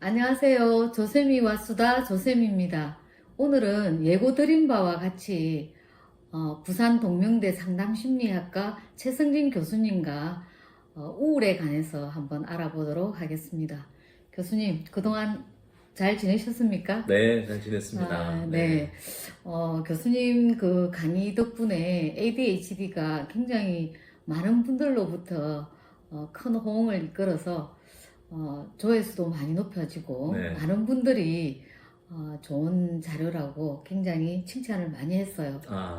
안녕하세요. 조세미와 수다 조세미입니다. 오늘은 예고 드린 바와 같이 부산 동명대 상담심리학과 최승진 교수님과 우울에 관해서 한번 알아보도록 하겠습니다. 교수님, 그동안 잘 지내셨습니까? 네, 잘 지냈습니다. 네. 교수님 그 강의 덕분에 ADHD가 굉장히 많은 분들로부터 큰 호응을 이끌어서 조회수도 많이 높여지고 네. 많은 분들이 좋은 자료라고 굉장히 칭찬을 많이 했어요.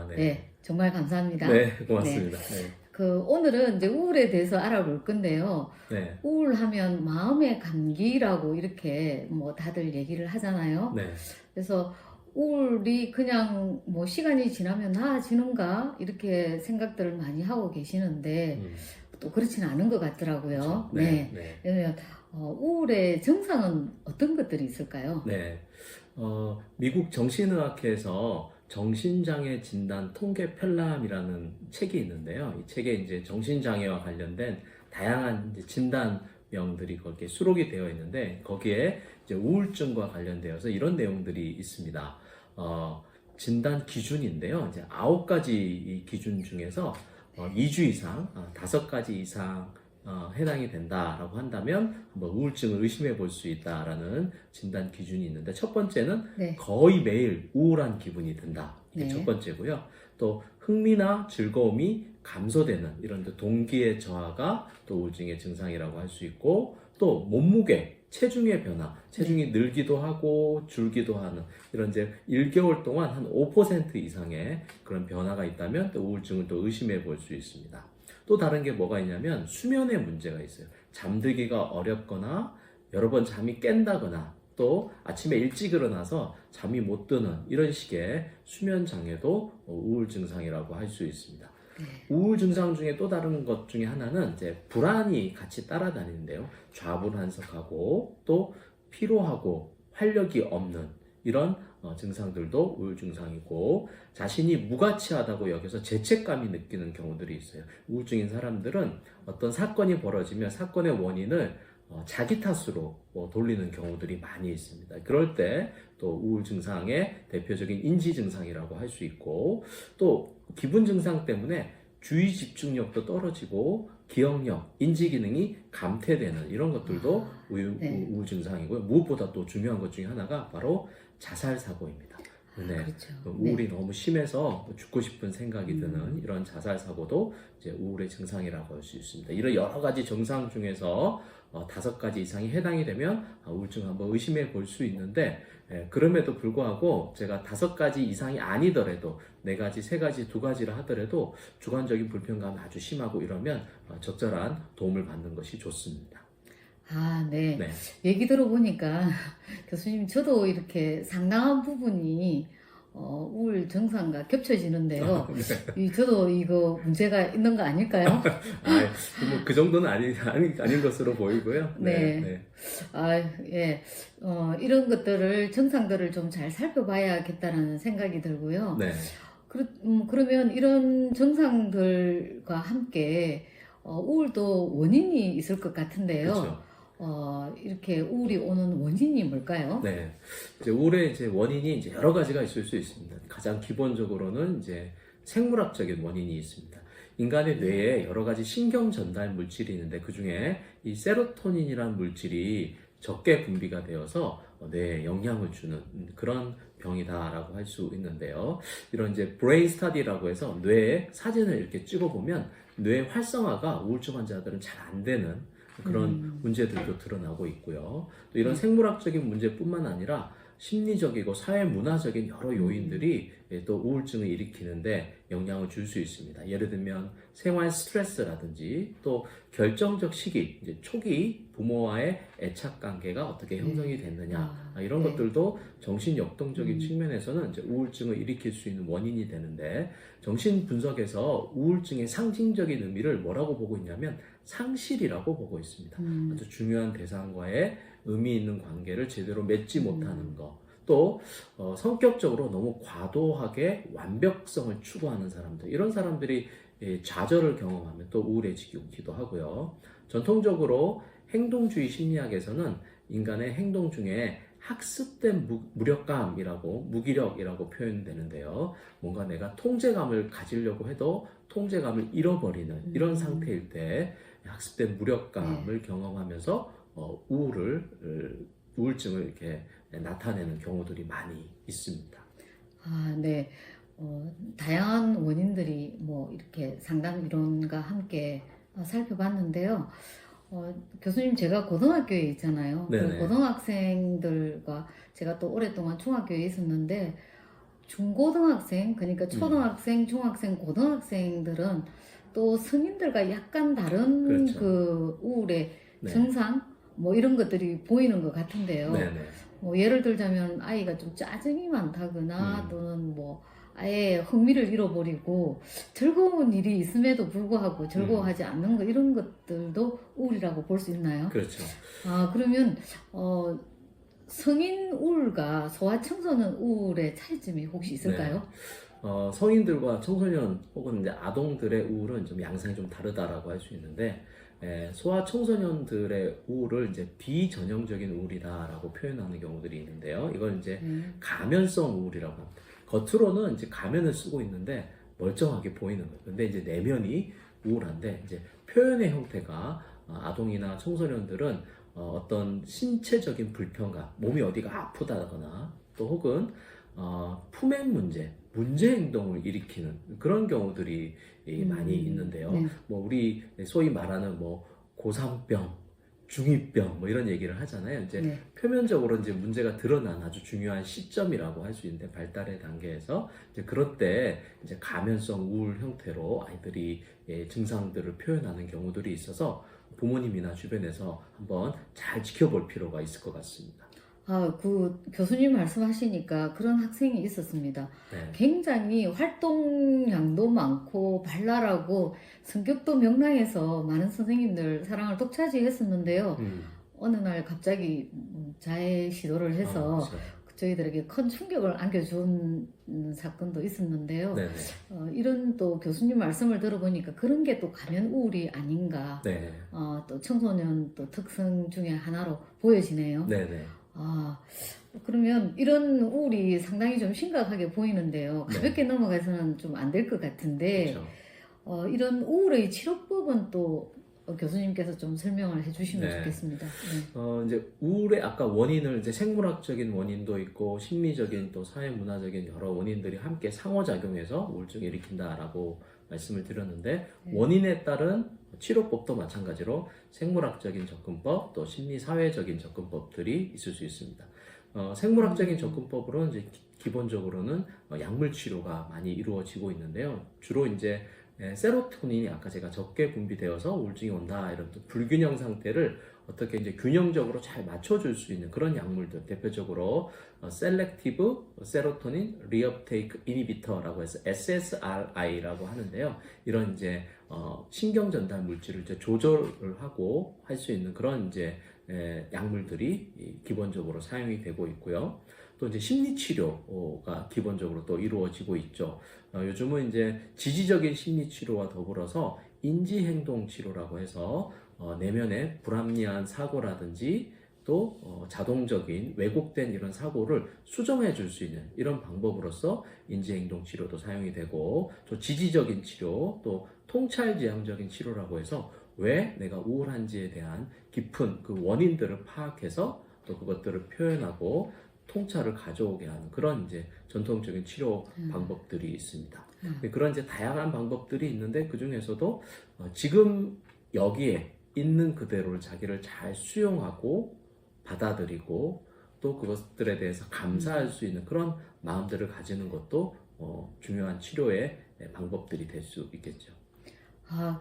네. 네, 정말 감사합니다. 네, 고맙습니다. 네. 오늘은 이제 우울에 대해서 알아볼 건데요. 네. 우울하면 마음의 감기라고 이렇게 뭐 다들 얘기를 하잖아요. 네. 그래서 우울이 그냥 뭐 시간이 지나면 나아지는가 이렇게 생각들을 많이 하고 계시는데 또 그렇지는 않은 것 같더라고요. 그렇죠. 네. 그러면 우울의 증상은 어떤 것들이 있을까요? 네. 미국 정신의학회에서 정신장애 진단 통계 편람이라는 책이 있는데요. 이 책에 이제 정신장애와 관련된 다양한 이제 진단명들이 거기에 수록이 되어 있는데 거기에 이제 우울증과 관련되어서 이런 내용들이 있습니다. 진단 기준인데요. 이제 9가지 이 기준 중에서 2주 이상, 5가지 이상 해당이 된다라고 한다면 뭐 우울증을 의심해 볼 수 있다라는 진단 기준이 있는데 첫 번째는 네. 거의 매일 우울한 기분이 든다. 이게 네. 첫 번째고요. 또 흥미나 즐거움이 감소되는 이런 동기의 저하가 또 우울증의 증상이라고 할 수 있고 또 몸무게, 체중의 변화, 체중이 늘기도 하고 줄기도 하는 이런 이제 1개월 동안 한 5% 이상의 그런 변화가 있다면 또 우울증을 또 의심해 볼 수 있습니다. 또 다른 게 뭐가 있냐면 수면에 문제가 있어요. 잠들기가 어렵거나 여러 번 잠이 깬다거나 또 아침에 일찍 일어나서 잠이 못 드는 이런 식의 수면 장애도 우울 증상이라고 할 수 있습니다. 우울 증상 중에 또 다른 것 중에 하나는 이제 불안이 같이 따라다니는데요. 좌불안석하고 또 피로하고 활력이 없는 이런 증상들도 우울 증상이고 자신이 무가치하다고 여겨서 죄책감이 느끼는 경우들이 있어요. 우울증인 사람들은 어떤 사건이 벌어지면 사건의 원인을 자기 탓으로 돌리는 경우들이 많이 있습니다. 그럴 때 또 우울 증상의 대표적인 인지 증상이라고 할 수 있고 또 기분 증상 때문에 주의 집중력도 떨어지고 기억력, 인지 기능이 감퇴되는 이런 것들도 우울 증상이고요. 무엇보다 또 중요한 것 중에 하나가 바로 자살 사고입니다. 네. 그렇죠. 우울이 너무 심해서 죽고 싶은 생각이 드는 이런 자살 사고도 이제 우울의 증상이라고 할 수 있습니다. 이런 여러 가지 증상 중에서 5가지 이상이 해당이 되면 우울증 한번 의심해 볼 수 있는데 그럼에도 불구하고 제가 5가지 이상이 아니더라도 4가지, 3가지, 2가지를 하더라도 주관적인 불편감이 아주 심하고 이러면 적절한 도움을 받는 것이 좋습니다. 네. 네. 얘기 들어보니까 교수님 저도 이렇게 상당한 부분이 우울 증상과 겹쳐지는데요. 네. 저도 이거 문제가 있는 거 아닐까요? 뭐그 정도는 아닌 것으로 보이고요. 네. 예. 이런 것들을, 증상들을 좀 잘 살펴봐야겠다는 생각이 들고요. 네. 그러면 이런 증상들과 함께 우울도 원인이 있을 것 같은데요. 그렇죠. 이렇게 우울이 오는 원인이 뭘까요? 네. 이제 우울의 원인이 이제 여러 가지가 있을 수 있습니다. 가장 기본적으로는 이제 생물학적인 원인이 있습니다. 인간의 뇌에 여러 가지 신경 전달 물질이 있는데 그 중에 이 세로토닌이라는 물질이 적게 분비가 되어서 뇌에 영향을 주는 그런 병이다라고 할 수 있는데요. 이런 이제 브레인 스터디라고 해서 뇌에 사진을 이렇게 찍어보면 뇌 활성화가 우울증 환자들은 잘 안 되는 그런 문제들도 드러나고 있고요. 또 이런 생물학적인 문제뿐만 아니라 심리적이고 사회문화적인 여러 요인들이 또 우울증을 일으키는데 영향을 줄 수 있습니다. 예를 들면 생활 스트레스라든지 또 결정적 시기, 이제 초기 부모와의 애착 관계가 어떻게 형성이 됐느냐 이런 것들도 정신 역동적인 측면에서는 이제 우울증을 일으킬 수 있는 원인이 되는데 정신 분석에서 우울증의 상징적인 의미를 뭐라고 보고 있냐면 상실이라고 보고 있습니다. 아주 중요한 대상과의 의미 있는 관계를 제대로 맺지 못하는 것. 또 성격적으로 너무 과도하게 완벽성을 추구하는 사람들, 이런 사람들이 좌절을 경험하면 또 우울해지기도 하고요. 전통적으로 행동주의 심리학에서는 인간의 행동 중에 학습된 무력감이라고, 무기력이라고 표현되는데요. 뭔가 내가 통제감을 가지려고 해도 통제감을 잃어버리는 이런 상태일 때 학습된 무력감을 경험하면서 우울증을 이렇게 나타내는 경우들이 많이 있습니다. 아, 네. 다양한 원인들이 뭐 이렇게 상담 이론과 함께 살펴봤는데요. 교수님, 제가 고등학교에 있잖아요. 그 네네. 고등학생들과 제가 또 오랫동안 중학교에 있었는데, 중고등학생, 그러니까 초등학생, 중학생, 고등학생들은 또 성인들과 약간 다른 그렇죠. 그 우울의 네. 증상, 뭐 이런 것들이 보이는 것 같은데요. 네네. 뭐 예를 들자면 아이가 좀 짜증이 많다거나 음. 또는 뭐 아예 흥미를 잃어버리고 즐거운 일이 있음에도 불구하고 즐거워하지 않는 거, 이런 것들도 우울이라고 볼 수 있나요? 그렇죠. 아, 그러면 성인 우울과 소아청소년 우울의 차이점이 혹시 있을까요? 성인들과 청소년 혹은 이제 아동들의 우울은 좀 양상이 좀 다르다라고 할 수 있는데, 소아 청소년들의 우울을 이제 비전형적인 우울이다라고 표현하는 경우들이 있는데요. 이걸 이제 가면성 우울이라고 합니다. 겉으로는 이제 가면을 쓰고 있는데 멀쩡하게 보이는 거예요. 근데 이제 내면이 우울한데, 이제 표현의 형태가 아동이나 청소년들은 어떤 신체적인 불편감, 몸이 어디가 아프다거나 또 혹은 품행 문제 행동을 일으키는 그런 경우들이 많이 있는데요. 네. 뭐 우리 소위 말하는 뭐 고산병, 중2병 뭐 이런 얘기를 하잖아요. 이제 네. 표면적으로 이제 문제가 드러난 아주 중요한 시점이라고 할 수 있는데, 발달의 단계에서 이제 그럴 때 이제 가면성 우울 형태로 아이들이 증상들을 표현하는 경우들이 있어서 부모님이나 주변에서 한번 잘 지켜볼 필요가 있을 것 같습니다. 아, 그 교수님 말씀하시니까 그런 학생이 있었습니다. 네. 굉장히 활동량도 많고 발랄하고 성격도 명랑해서 많은 선생님들 사랑을 독차지했었는데요. 어느 날 갑자기 자해 시도를 해서 그렇죠. 저희들에게 큰 충격을 안겨준 사건도 있었는데요. 네네. 이런 또 교수님 말씀을 들어보니까 그런 게 또 가면 우울이 아닌가. 네. 또 청소년 또 특성 중에 하나로 보여지네요. 네네. 아, 그러면 이런 우울이 상당히 좀 심각하게 보이는데요. 가볍게 넘어가서는 좀 안 될 것 같은데, 그렇죠. 이런 우울의 치료법은 또 교수님께서 좀 설명을 해주시면 네. 좋겠습니다. 네. 이제 우울의 아까 원인을 이제 생물학적인 원인도 있고 심리적인 또 사회문화적인 여러 원인들이 함께 상호작용해서 우울증을 일으킨다라고 말씀을 드렸는데, 원인에 따른 치료법도 마찬가지로 생물학적인 접근법 또 심리사회적인 접근법들이 있을 수 있습니다. 생물학적인 접근법으로는 이제 기본적으로는 약물 치료가 많이 이루어지고 있는데요. 주로 이제 세로토닌이 아까 제가 적게 분비되어서 우울증이 온다, 이런 또 불균형 상태를 어떻게 이제 균형적으로 잘 맞춰줄 수 있는 그런 약물들, 대표적으로 셀렉티브 세로토닌 리업테이크 이니비터라고 해서 SSRI라고 하는데요. 이런 이제 신경 전달 물질을 이제 조절을 하고 할 수 있는 그런 이제 약물들이 기본적으로 사용이 되고 있고요. 또 이제 심리 치료가 기본적으로 또 이루어지고 있죠. 요즘은 이제 지지적인 심리 치료와 더불어서 인지 행동 치료라고 해서 내면의 불합리한 사고라든지 또 자동적인 왜곡된 이런 사고를 수정해 줄 수 있는 이런 방법으로서 인지행동 치료도 사용이 되고, 또 지지적인 치료, 또 통찰지향적인 치료라고 해서 왜 내가 우울한지에 대한 깊은 그 원인들을 파악해서 또 그것들을 표현하고 통찰을 가져오게 하는 그런 이제 전통적인 치료 방법들이 있습니다. 그런 이제 다양한 방법들이 있는데, 그 중에서도 지금 여기에 있는 그대로를 자기를 잘 수용하고 받아들이고 또 그것들에 대해서 감사할 수 있는 그런 마음들을 가지는 것도 중요한 치료의 방법들이 될 수 있겠죠. 아,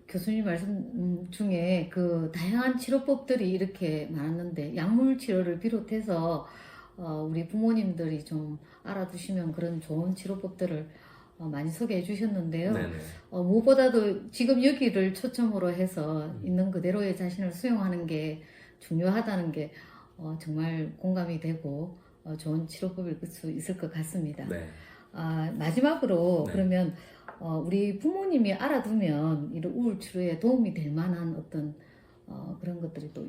교수님 말씀 중에 그 다양한 치료법들이 이렇게 많았는데, 약물 치료를 비롯해서 우리 부모님들이 좀 알아두시면 그런 좋은 치료법들을 많이 소개해 주셨는데요. 네네. 무엇보다도 지금 여기를 초점으로 해서 있는 그대로의 자신을 수용하는 게 중요하다는 게 정말 공감이 되고 좋은 치료법일 수 있을 것 같습니다. 네. 마지막으로 네. 그러면 우리 부모님이 알아두면 이런 우울 치료에 도움이 될 만한 어떤 그런 것들이 또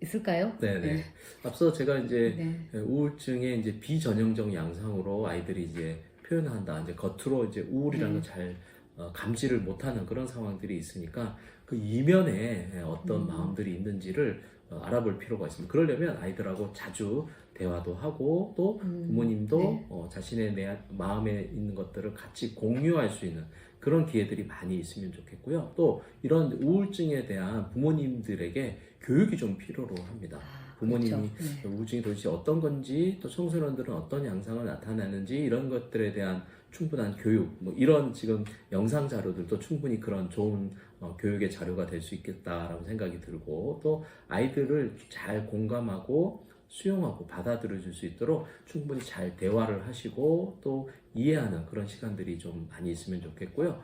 있을까요? 네네. 앞서 제가 이제 네. 우울증의 이제 비전형적 양상으로 아이들이 이제 표현한다. 이제 겉으로 이제 우울이라는 걸 잘 감지를 못하는 그런 상황들이 있으니까 그 이면에 어떤 마음들이 있는지를 알아볼 필요가 있습니다. 그러려면 아이들하고 자주 대화도 하고 또 부모님도 네. 자신의 마음에 있는 것들을 같이 공유할 수 있는 그런 기회들이 많이 있으면 좋겠고요. 또 이런 우울증에 대한 부모님들에게 교육이 좀 필요로 합니다. 부모님이 그렇죠. 네. 우울증이 도대체 어떤 건지 또 청소년들은 어떤 양상을 나타내는지 이런 것들에 대한 충분한 교육 뭐 이런 지금 영상 자료들도 충분히 그런 좋은 교육의 자료가 될 수 있겠다라고 생각이 들고 또 아이들을 잘 공감하고 수용하고 받아들여 줄 수 있도록 충분히 잘 대화를 하시고 또 이해하는 그런 시간들이 좀 많이 있으면 좋겠고요.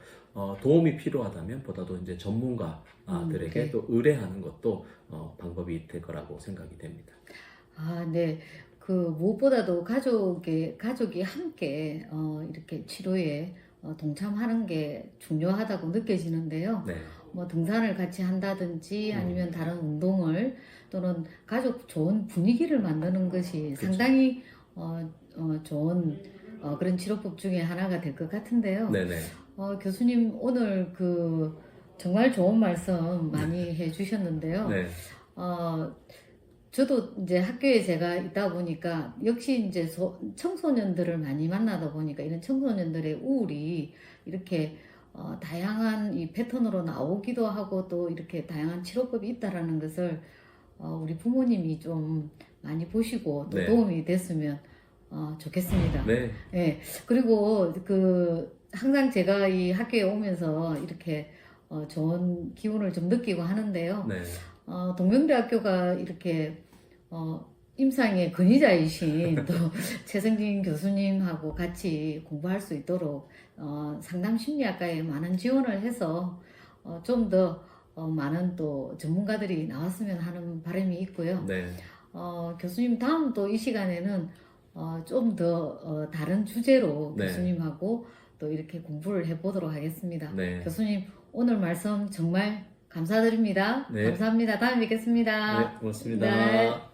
도움이 필요하다면 보다도 이제 전문가들에게 네. 또 의뢰하는 것도 방법이 될 거라고 생각이 됩니다. 네. 그 무엇보다도 가족이 함께 이렇게 치료에 동참하는 게 중요하다고 느껴지는데요. 네. 뭐 등산을 같이 한다든지 아니면 다른 운동을 또는 가족 좋은 분위기를 만드는 것이 그렇죠. 상당히 좋은 그런 치료법 중에 하나가 될 것 같은데요. 네네. 교수님 오늘 그 정말 좋은 말씀 많이 해주셨는데요. 네. 저도 이제 학교에 제가 있다 보니까 역시 이제 청소년들을 많이 만나다 보니까 이런 청소년들의 우울이 이렇게 다양한 이 패턴으로 나오기도 하고 또 이렇게 다양한 치료법이 있다라는 것을 우리 부모님이 좀 많이 보시고 또 네. 도움이 됐으면 좋겠습니다. 네. 네. 그리고 항상 제가 이 학교에 오면서 이렇게 좋은 기운을 좀 느끼고 하는데요. 네. 동명대학교가 이렇게 임상의 권위자이신 또 최승진 교수님하고 같이 공부할 수 있도록 상담심리학과에 많은 지원을 해서 좀 더 많은 또 전문가들이 나왔으면 하는 바람이 있고요. 네. 교수님 다음 또 이 시간에는 좀 더 다른 주제로 네. 교수님하고 또 이렇게 공부를 해보도록 하겠습니다. 네. 교수님 오늘 말씀 정말 감사드립니다. 네. 감사합니다. 다음에 뵙겠습니다. 네, 고맙습니다. 네.